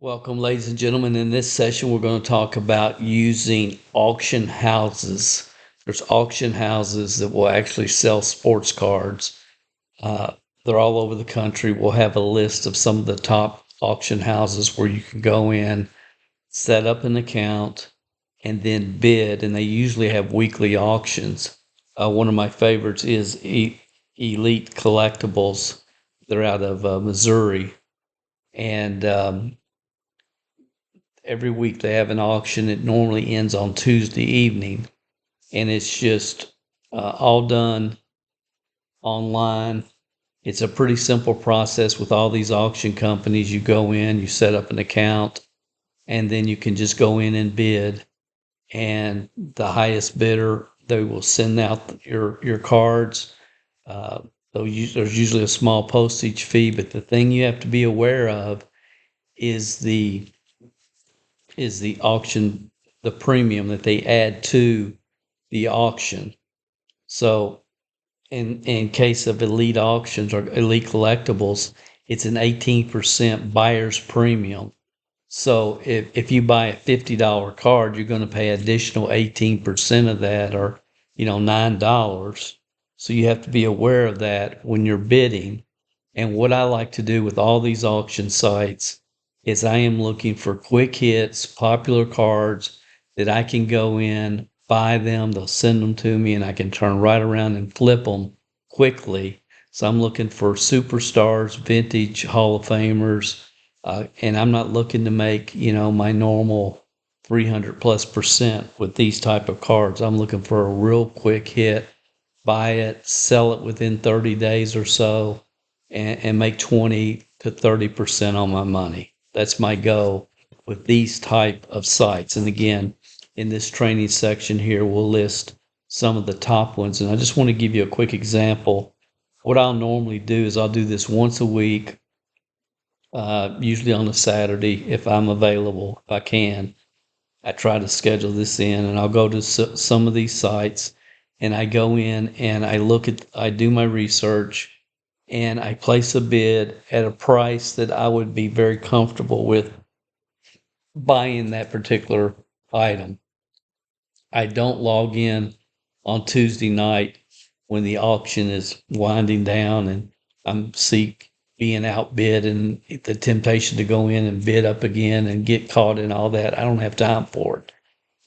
Welcome, ladies and gentlemen. In this session, we're going to talk about using auction houses. There's auction houses that will actually sell sports cards. Uh, they're all over the country. We'll have a list of some of the top auction houses where you can go in, set up an account, and then bid. And they usually have weekly auctions. One of my favorites is Elite Collectibles. They're out of Missouri. And every week they have an auction. It normally ends on Tuesday evening, and it's just all done online. It's a pretty simple process with all these auction companies. You go in, you set up an account, and then you can just go in and bid. And the highest bidder, they will send out your cards. Uh, there's usually a small postage fee, but the thing you have to be aware of is the auction, the premium that they add to the auction. So in case of elite auctions or elite collectibles, it's an 18% buyer's premium. So if you buy a $50 card, you're going to pay additional 18% of that, or $9. So you have to be aware of that when you're bidding. And what I like to do with all these auction sites is I am looking for quick hits, popular cards that I can go in, buy them, they'll send them to me, and I can turn right around and flip them quickly. So I'm looking for superstars, vintage Hall of Famers, and I'm not looking to make, my normal 300 plus percent with these type of cards. I'm looking for a real quick hit, buy it, sell it within 30 days or so, and make 20 to 30% on my money. That's my goal with these type of sites. And again, in this training section here, we'll list some of the top ones. And I just want to give you a quick example. What I'll normally do is I'll do this once a week, usually on a Saturday if I'm available, if I can. I try to schedule this in, and I'll go to some of these sites, and I go in and I do my research, and I place a bid at a price that I would be very comfortable with buying that particular item. I don't log in on Tuesday night when the auction is winding down and I'm being outbid, and the temptation to go in and bid up again and get caught in all that. I don't have time for it.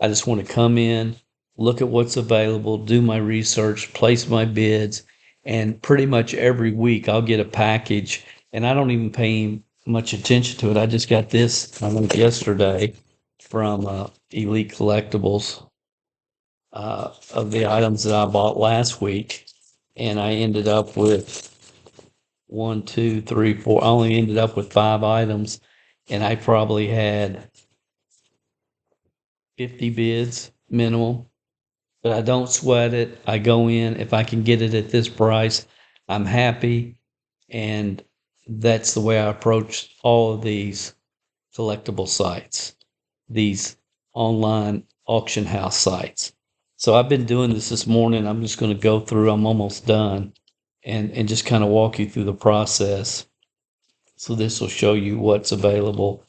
I just want to come in, look at what's available, do my research, place my bids, and pretty much every week I'll get a package, and I don't even pay much attention to it. I just got this yesterday from Elite Collectibles, of the items that I bought last week, and I ended up with one, two, three, four. I only ended up with 5 items, and I probably had 50 bids minimum. But I don't sweat it. I go in. If I can get it at this price, I'm happy. And that's the way I approach all of these collectible sites, these online auction house sites. So I've been doing this morning. I'm just going to go through. I'm almost done, and just kind of walk you through the process. So this will show you what's available.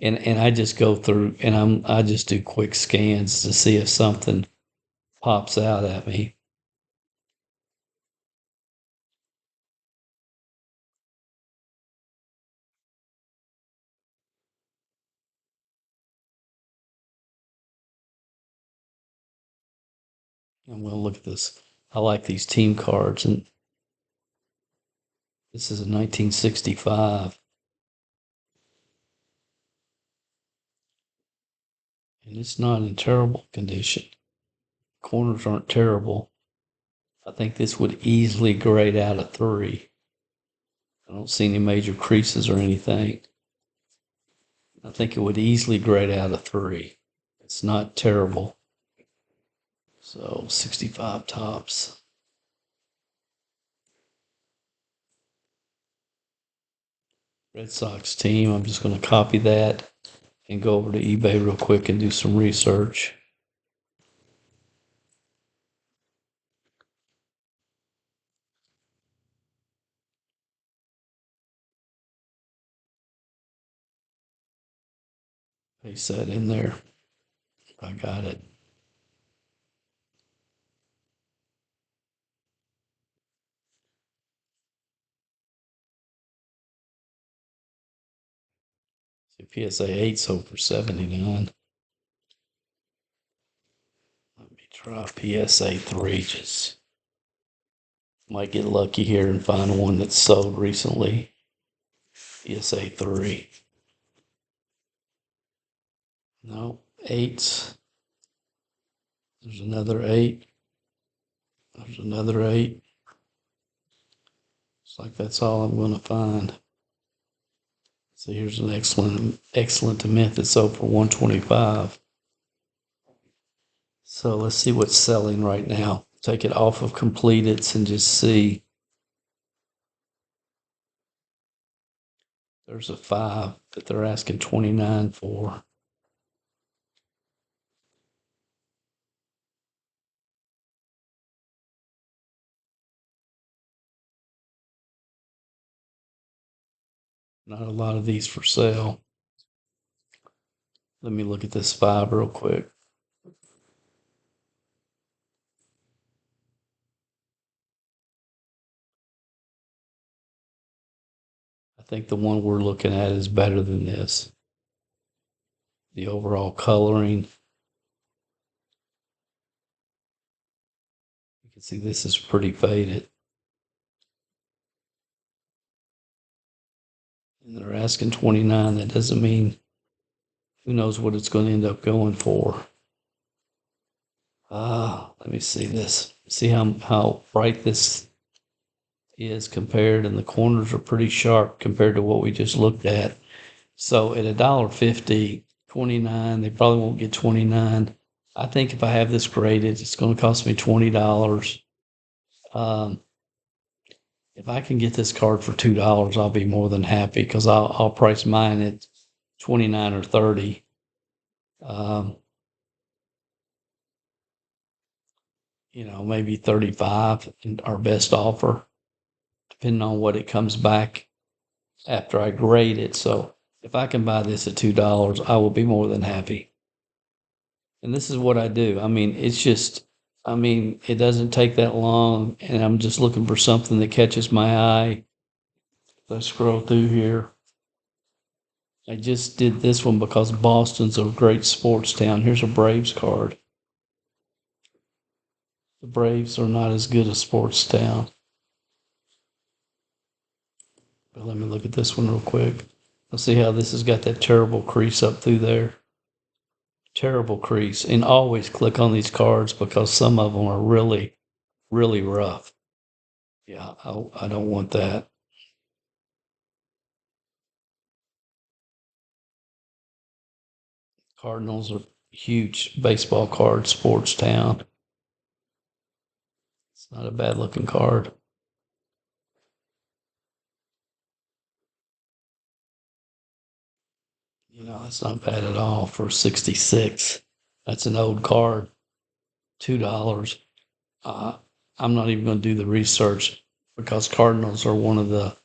And I just go through, and I just do quick scans to see if something pops out at me. I'm going to look at this. I like these team cards, and this is a 1965, and it's not in terrible condition. Corners aren't terrible. I think this would easily grade out a 3. I don't see any major creases or anything. I think it would easily grade out a 3. It's not terrible. So 65 tops. Red Sox team. I'm just going to copy that and go over to eBay real quick and do some research. Paste that in there. I got it. See, PSA 8 sold for $79. Let me try PSA 3. Just might get lucky here and find one that's sold recently. PSA 3. No, 8s. There's another 8. There's another 8. It's like that's all I'm going to find. So here's an excellent mint that sold for $125. So let's see what's selling right now. Take it off of completeds and just see. There's a 5 that they're asking $29 for. Not a lot of these for sale. Let me look at this 5 real quick. I think the one we're looking at is better than this. The overall coloring. You can see this is pretty faded. And they're asking $29. That doesn't mean, who knows what it's going to end up going for. Let me see this. See how bright this is compared, and the corners are pretty sharp compared to what we just looked at. So at $1.50, $29, they probably won't get $29. I think if I have this graded, it's going to cost me $20. If I can get this card for $2, I'll be more than happy, because I'll price mine at $29 or $30. Maybe $35 in our best offer, depending on what it comes back after I grade it. So if I can buy this at $2, I will be more than happy. And this is what I do. It doesn't take that long, and I'm just looking for something that catches my eye. Let's scroll through here. I just did this one because Boston's a great sports town. Here's a Braves card. The Braves are not as good a sports town. But let me look at this one real quick. Let's see how this has got that terrible crease up through there. Terrible crease. And always click on these cards because some of them are really, really rough. Yeah, I don't want that. Cardinals are huge baseball card, sports town. It's not a bad looking card. It's not bad at all for 66. That's an old card. $2. I'm not even going to do the research because Cardinals are one of the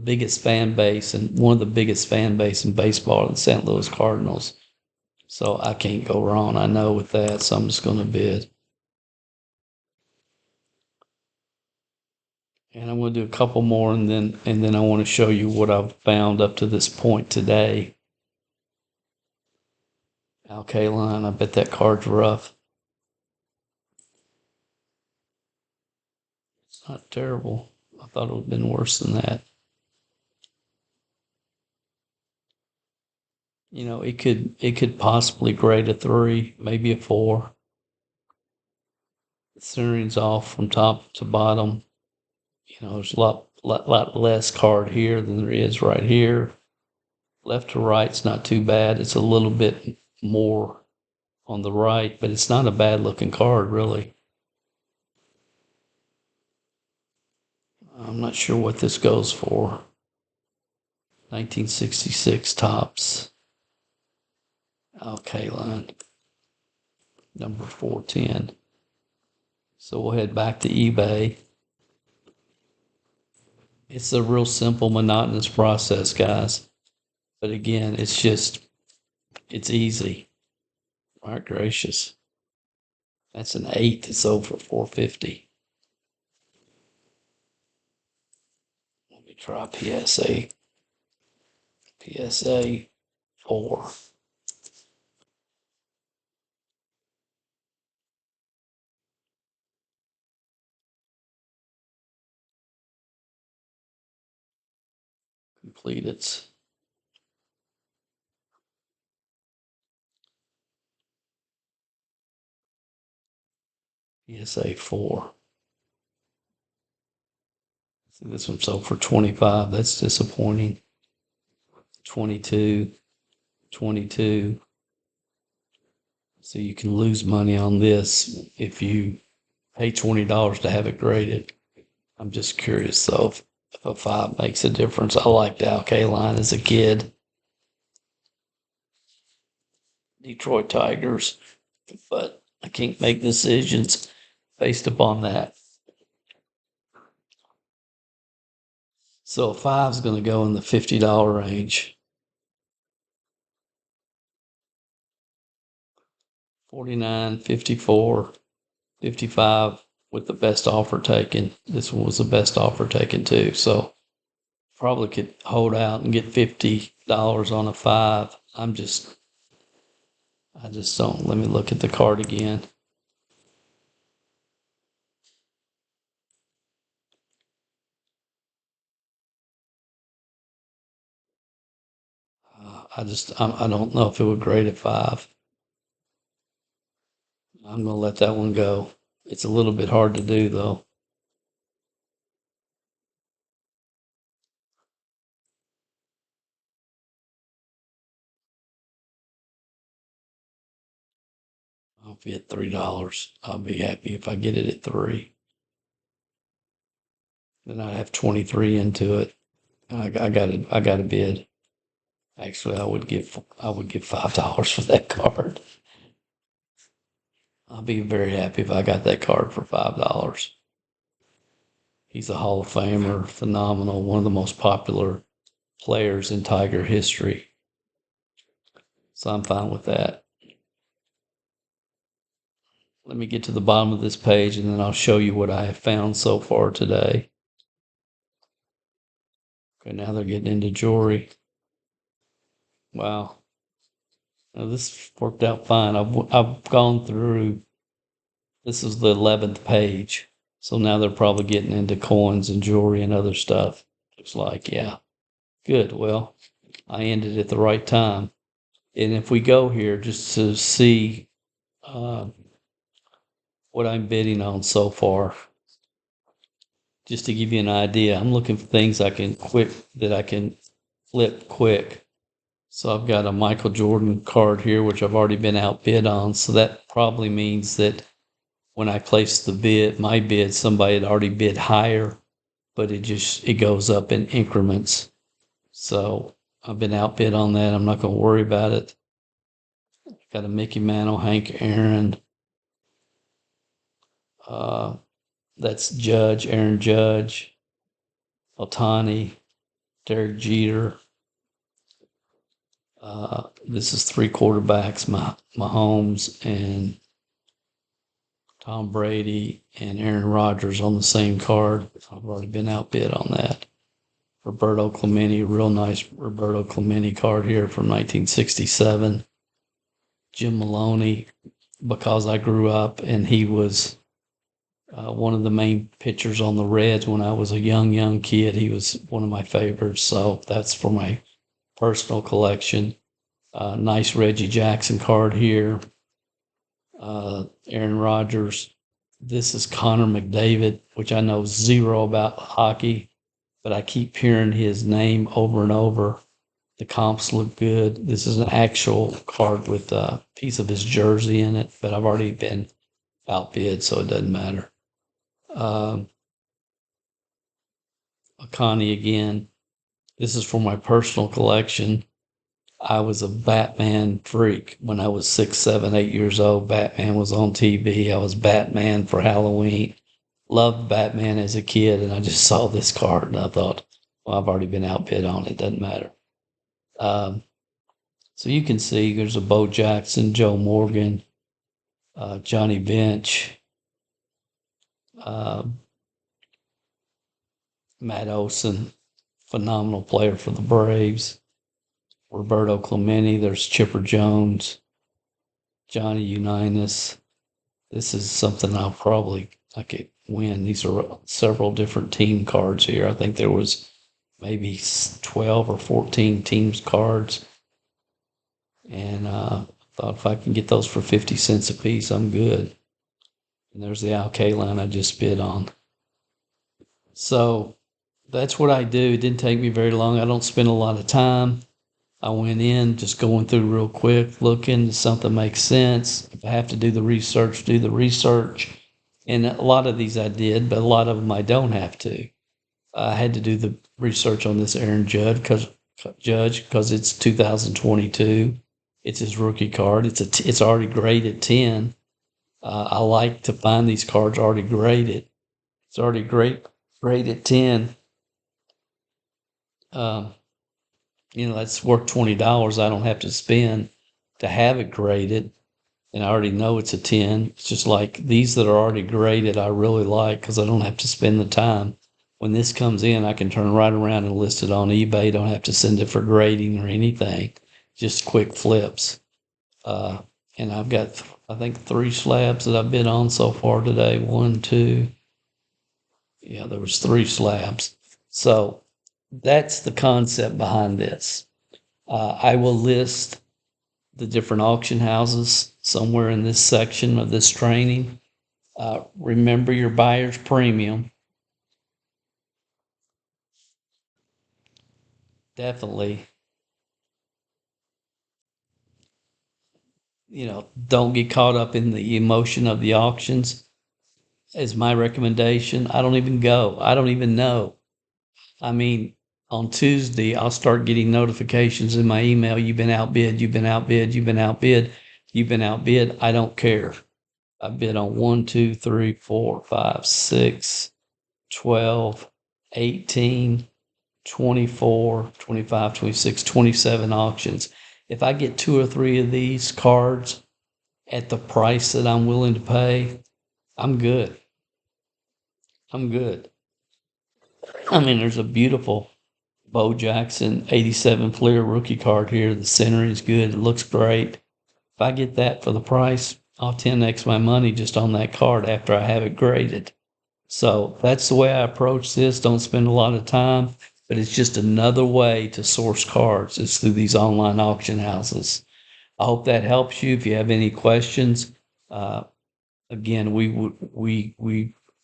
biggest fan base, and one of the biggest fan base in baseball, the St. Louis Cardinals. So I can't go wrong. I know with that, so I'm just going to bid. And I'm going to do a couple more, and then I want to show you what I've found up to this point today. Al Kaline, I bet that card's rough. It's not terrible. I thought it would have been worse than that. It could possibly grade a 3, maybe a 4. The centering's off from top to bottom. There's a lot less card here than there is right here. Left to right's not too bad. It's a little bit more on the right, but it's not a bad looking card, really. I'm not sure what this goes for. 1966 Topps. Al Kaline. Number 410. So we'll head back to eBay. It's a real simple, monotonous process, guys. But again, it's easy. My gracious. That's an 8 that's sold for 450. Let me try PSA. PSA 4. Completed. PSA 4. See, this one sold for 25. That's disappointing. 22. 22. So you can lose money on this if you pay $20 to have it graded. I'm just curious though if a 5 makes a difference. I liked Al Kaline as a kid. Detroit Tigers, but I can't make decisions based upon that. So a 5 is going to go in the $50 range. 49, 54, 55 with the best offer taken. This one was the best offer taken too. So probably could hold out and get $50 on a 5. I just don't. Let me look at the card again. I don't know if it would grade at 5. I'm going to let that one go. It's a little bit hard to do though. I'll be at $3. I'll be happy if I get it at 3. Then I have 23 into it. I got a bid. Actually, I would give $5 for that card. I'll be very happy if I got that card for $5. He's a Hall of Famer, phenomenal, one of the most popular players in Tiger history. So I'm fine with that. Let me get to the bottom of this page and then I'll show you what I have found so far today. Okay, now they're getting into jewelry. Wow. Now this worked out fine. I've gone through, this is the 11th page. So now they're probably getting into coins and jewelry and other stuff. Looks like, yeah. Good. Well, I ended at the right time. And if we go here just to see what I'm bidding on so far, just to give you an idea, I'm looking for things I can flip quick. So I've got a Michael Jordan card here, which I've already been outbid on. So that probably means that when I place my bid, somebody had already bid higher, but it goes up in increments. So I've been outbid on that. I'm not going to worry about it. Got a Mickey Mantle, Hank Aaron. That's Aaron Judge, Ohtani, Derek Jeter. This is 3 quarterbacks, Mahomes and Tom Brady and Aaron Rodgers on the same card. I've already been outbid on that. Roberto Clemente, real nice Roberto Clemente card here from 1967. Jim Maloney, because I grew up and he was one of the main pitchers on the Reds when I was a young kid. He was one of my favorites. So that's for my personal collection. Nice Reggie Jackson card here. Aaron Rodgers. This is Connor McDavid, which I know zero about hockey, but I keep hearing his name over and over. The comps look good. This is an actual card with a piece of his jersey in it, but I've already been outbid, so it doesn't matter. Ohtani again. This is for my personal collection. I was a Batman freak when I was 6, 7, 8 years old. Batman was on TV. I was Batman for Halloween. Loved Batman as a kid, and I just saw this card and I thought, well, I've already been outbid on it. Doesn't matter. Um, so you can see there's a Bo Jackson, Joe Morgan, Johnny Bench, um, Matt Olson, phenomenal player for the Braves. Roberto Clemente, there's Chipper Jones, Johnny Unitas. This is something I could win. These are several different team cards here. I think there was maybe 12 or 14 teams cards. And thought if I can get those for 50 cents a piece, I'm good. And there's the Al Kaline I just bid on. So that's what I do. It didn't take me very long. I don't spend a lot of time. I went in just going through real quick, looking if something makes sense. If I have to do the research, do the research. And a lot of these I did, but a lot of them I don't have to. I had to do the research on this Aaron Judge because it's 2022. It's his rookie card. It's already graded 10. I like to find these cards already graded. It's already graded 10. Um, that's worth $20 I don't have to spend to have it graded. And I already know it's a 10. It's just like these that are already graded, I really like because I don't have to spend the time. When this comes in, I can turn right around and list it on eBay. Don't have to send it for grading or anything. Just quick flips. And I've got, I think, 3 slabs that I've bid on so far today. 1, 2. Yeah, there was 3 slabs. So that's the concept behind this. I will list the different auction houses somewhere in this section of this training. Remember your buyer's premium. Definitely, don't get caught up in the emotion of the auctions is my recommendation. I don't even go. I don't even know. I mean, on Tuesday, I'll start getting notifications in my email. You've been outbid. You've been outbid. You've been outbid. You've been outbid. I don't care. I bid on 1, 2, 3, 4, 5, 6, 12, 18, 24, 25, 26, 27 auctions. If I get 2 or 3 of these cards at the price that I'm willing to pay, I'm good. I'm good. I mean, there's a beautiful Bo Jackson 87 Fleer rookie card here. The center is good. It looks great. If I get that for the price, I'll 10x my money just on that card after I have it graded. So that's the way I approach this. Don't spend a lot of time, but it's just another way to source cards. It's through these online auction houses. I hope that helps you. If you have any questions, again,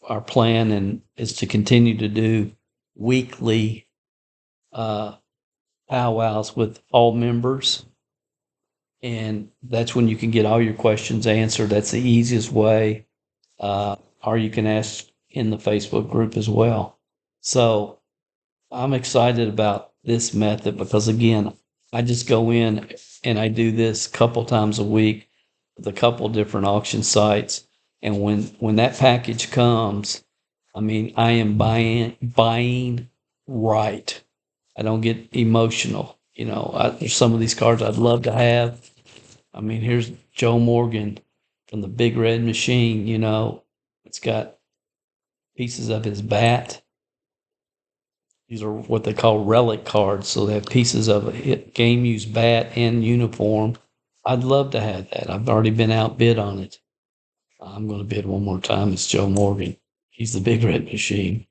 our plan is to continue to do weekly powwows with all members, and that's when you can get all your questions answered. That's the easiest way, or you can ask in the Facebook group as well. So I'm excited about this method because, again, I just go in and I do this a couple times a week with a couple different auction sites. And when that package comes, I mean, I am buying right. I don't get emotional. There's some of these cards I'd love to have. I mean, here's Joe Morgan from the Big Red Machine. It's got pieces of his bat. These are what they call relic cards, so they have pieces of a game used bat and uniform. I'd love to have that. I've already been outbid on it. I'm going to bid one more time. It's Joe Morgan. He's the Big Red Machine.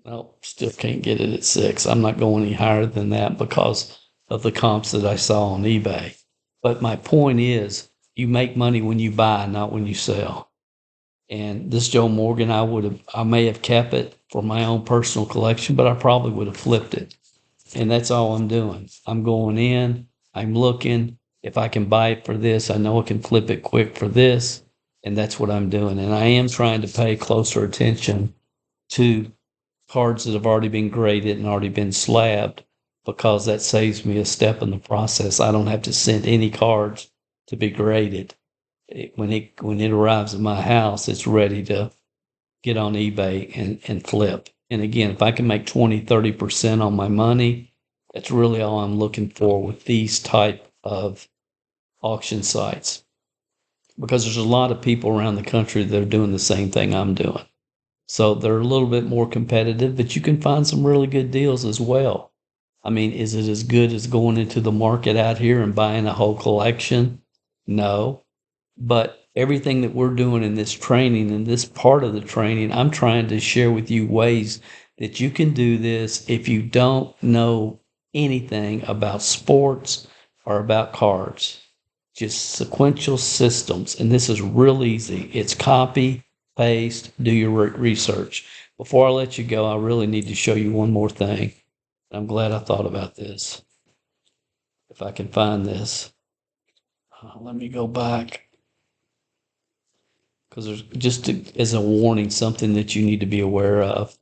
Well, still can't get it at 6. I'm not going any higher than that because of the comps that I saw on eBay. But my point is, you make money when you buy, not when you sell. And this Joe Morgan, I may have kept it for my own personal collection, but I probably would have flipped it. And that's all I'm doing. I'm going in, I'm looking. If I can buy it for this, I know I can flip it quick for this. And that's what I'm doing. And I am trying to pay closer attention to cards that have already been graded and already been slabbed because that saves me a step in the process. I don't have to send any cards to be graded. When it arrives at my house, it's ready to get on eBay and flip. And again, if I can make 20-30% on my money, that's really all I'm looking for with these type of auction sites. Because there's a lot of people around the country that are doing the same thing I'm doing. So they're a little bit more competitive, but you can find some really good deals as well. I mean, is it as good as going into the market out here and buying a whole collection? No. But everything that we're doing in this training, in this part of the training, I'm trying to share with you ways that you can do this if you don't know anything about sports or about cards. Just sequential systems. And this is real easy. It's copy, paste, do your research. Before I let you go, I really need to show you one more thing. I'm glad I thought about this. If I can find this. Let me go back. Because there's just as a warning, something that you need to be aware of.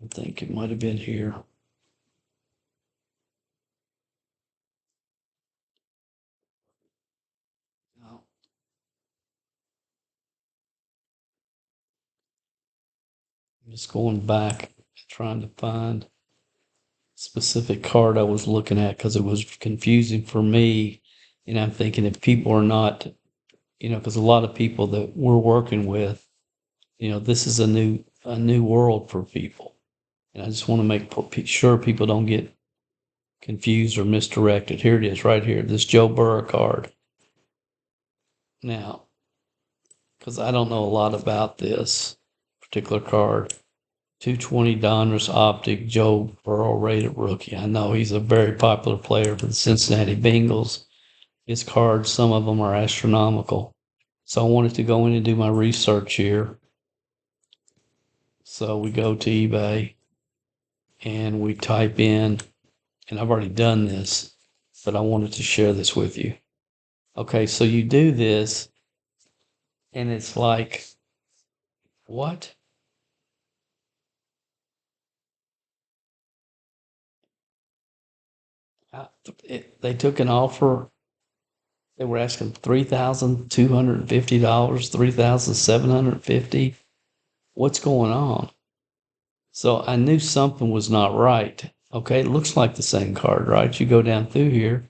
I think it might have been here. No. I'm just going back, trying to find a specific card I was looking at because it was confusing for me. And I'm thinking if people are not, because a lot of people that we're working with, this is a new world for people. And I just want to make sure people don't get confused or misdirected. Here it is right here, this Joe Burrow card. Now, because I don't know a lot about this particular card, 220 Donruss Optic, Joe Burrow rated rookie. I know he's a very popular player for the Cincinnati Bengals. His cards, some of them are astronomical. So I wanted to go in and do my research here. So we go to eBay and we type in, and I've already done this, but I wanted to share this with you. Okay, so you do this, and it's like, what? They took an offer. They were asking $3,250, $3,750. What's going on? So I knew something was not right. Okay, it looks like the same card, right? You go down through here,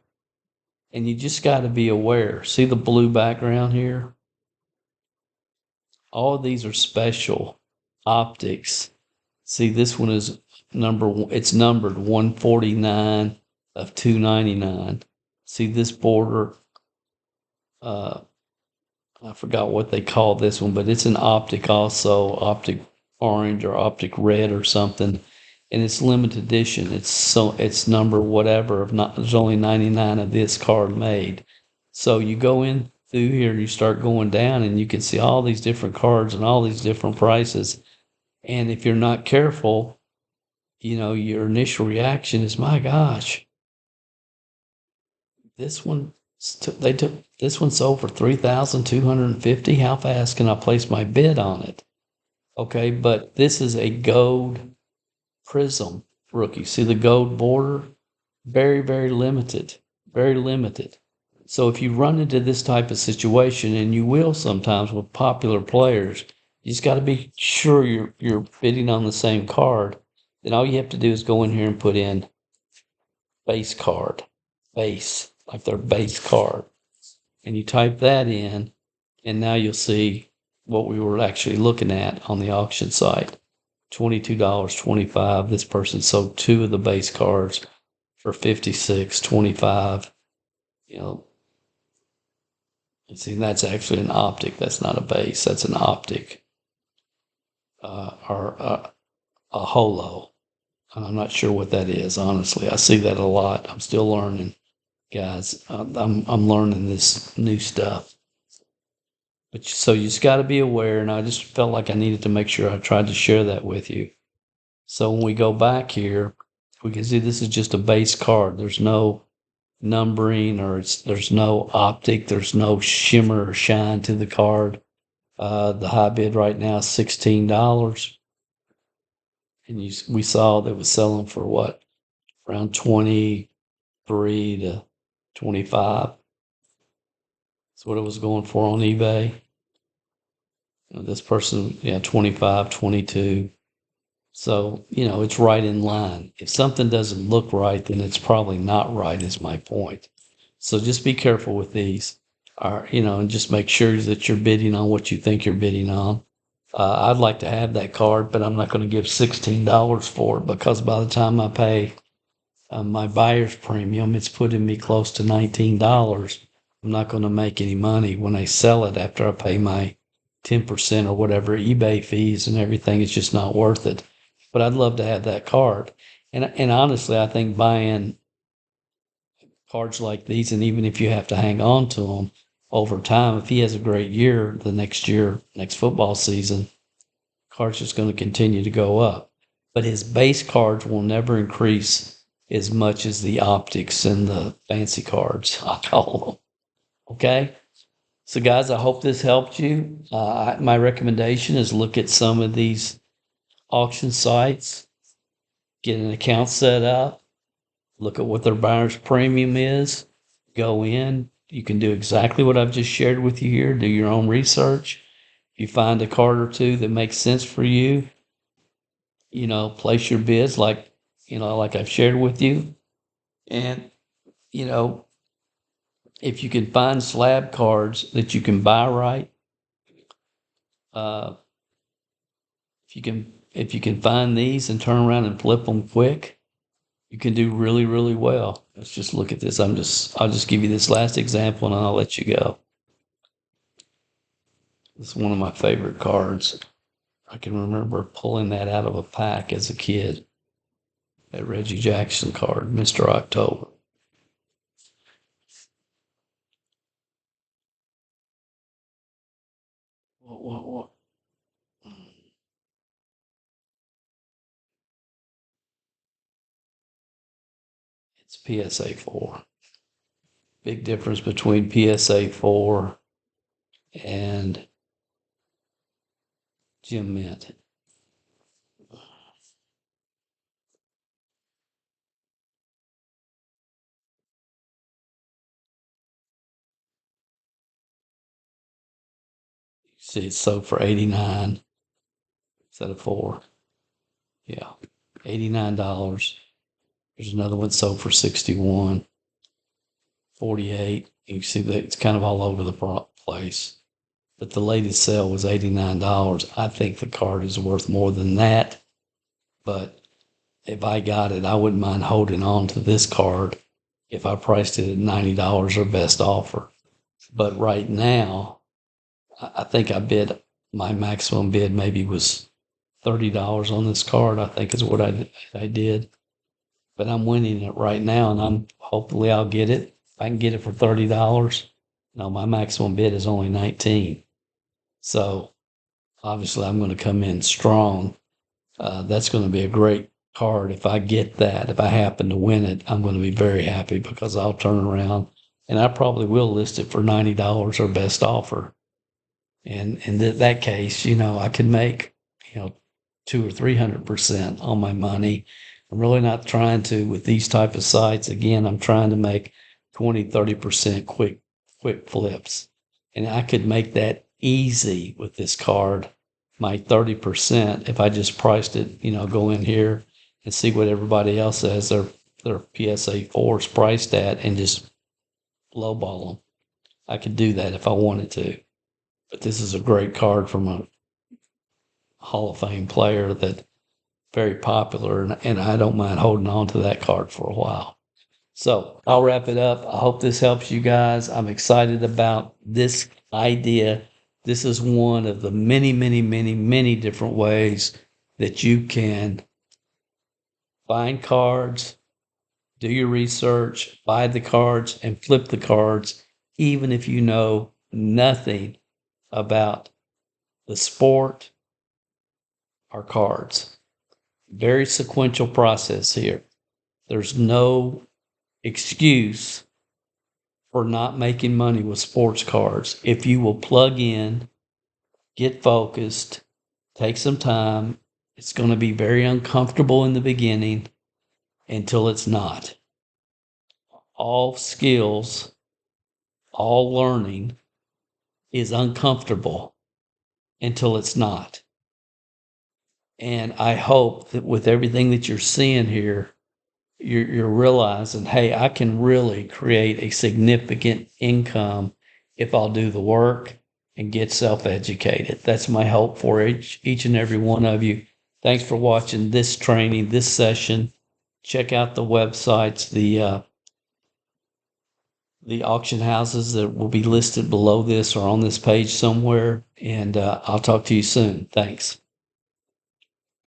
and you just got to be aware. See the blue background here? All of these are special optics. See, this one is it's numbered 149 of 299. See this border? I forgot what they call this one, but it's an optic also, optic orange or optic red or something. And it's limited edition. It's number whatever of not, there's only 99 of this card made. So you go in through here, you start going down, and you can see all these different cards and all these different prices. And if you're not careful, your initial reaction is, my gosh, this one, they took this one sold for 3,250. How fast can I place my bid on it? Okay, but this is a gold prism rookie. See the gold border? Very, very limited. Very limited. So if you run into this type of situation, and you will sometimes with popular players, you just got to be sure you're bidding on the same card. Then all you have to do is go in here and put in base card, base, like their base card. And you type that in, and now you'll see what we were actually looking at on the auction site. $22.25. This person sold two of the base cards for $56.25. And see, that's actually an optic. That's not a base. That's an optic, or a holo. And I'm not sure what that is, honestly. I see that a lot. I'm still learning, guys. I'm learning this new stuff. But so you just got to be aware, and I just felt like I needed to make sure I tried to share that with you. So when we go back here, we can see this is just a base card. There's no numbering, or there's no optic. There's no shimmer or shine to the card. The high bid right now is $16. And we saw that it was selling for what? Around 23 to 25. That's what it was going for on eBay. This person, 25, 22. So, it's right in line. If something doesn't look right, then it's probably not right, is my point. So just be careful with these. And just make sure that you're bidding on what you think you're bidding on. I'd like to have that card, but I'm not going to give $16 for it because by the time I pay my buyer's premium, it's putting me close to $19. I'm not going to make any money when I sell it after I pay my 10% or whatever eBay fees and everything. It's just not worth it. But I'd love to have that card. And honestly, I think buying cards like these, and even if you have to hang on to them over time, if he has a great year, the next year, next football season, cards just going to continue to go up. But his base cards will never increase as much as the optics and the fancy cards, I call them. Okay? So, guys, I hope this helped you. My recommendation is look at some of these auction sites, get an account set up, look at what their buyer's premium is, go in. You can do exactly what I've just shared with you here. Do your own research. If you find a card or two that makes sense for you, place your bids like I've shared with you. And, you know, if you can find slab cards that you can buy right, uh, if you can find these and turn around and flip them quick, you can do really, really well. Let's just look at this. I'll just give you this last example and I'll let you go. This is one of my favorite cards. I can remember pulling that out of a pack as a kid. That Reggie Jackson card, Mr. October. What? It's PSA 4. Big difference between PSA 4 and Gem Mint. You see, it's sold for 89 instead of 4. Yeah, $89. There's another one sold for 61, 48. You see that it's kind of all over the place. But the latest sale was $89. I think the card is worth more than that. But if I got it, I wouldn't mind holding on to this card if I priced it at $90 or best offer. But right now, I think my maximum bid maybe was $30 on this card, I think is what I did. But I'm winning it right now, and hopefully I'll get it. If I can get it for $30, no, my maximum bid is only 19. So obviously I'm going to come in strong. That's going to be a great card if I get that. If I happen to win it, I'm going to be very happy because I'll turn around and I probably will list it for $90 or best offer. And in that case, I could make, 200 or 300% on my money. I'm really not trying to with these type of sites. Again, I'm trying to make 20, 30% quick flips. And I could make that easy with this card, my 30%, if I just priced it, go in here and see what everybody else has their PSA 4s priced at and just lowball them. I could do that if I wanted to. But this is a great card from a Hall of Fame player that very popular, and I don't mind holding on to that card for a while. So I'll wrap it up. I hope this helps you guys. I'm excited about this idea. This is one of the many, many, many, many different ways that you can find cards, do your research, buy the cards, and flip the cards, even if you know nothing about the sport or cards. Very sequential process here. There's no excuse for not making money with sports cards. If you will plug in, get focused, take some time, it's going to be very uncomfortable in the beginning until it's not. All skills, all learning is uncomfortable until it's not. And I hope that with everything that you're seeing here, you're realizing, hey, I can really create a significant income if I'll do the work and get self-educated. That's my hope for each and every one of you. Thanks for watching this training, this session. Check out the websites, the auction houses that will be listed below this or on this page somewhere. And I'll talk to you soon. Thanks.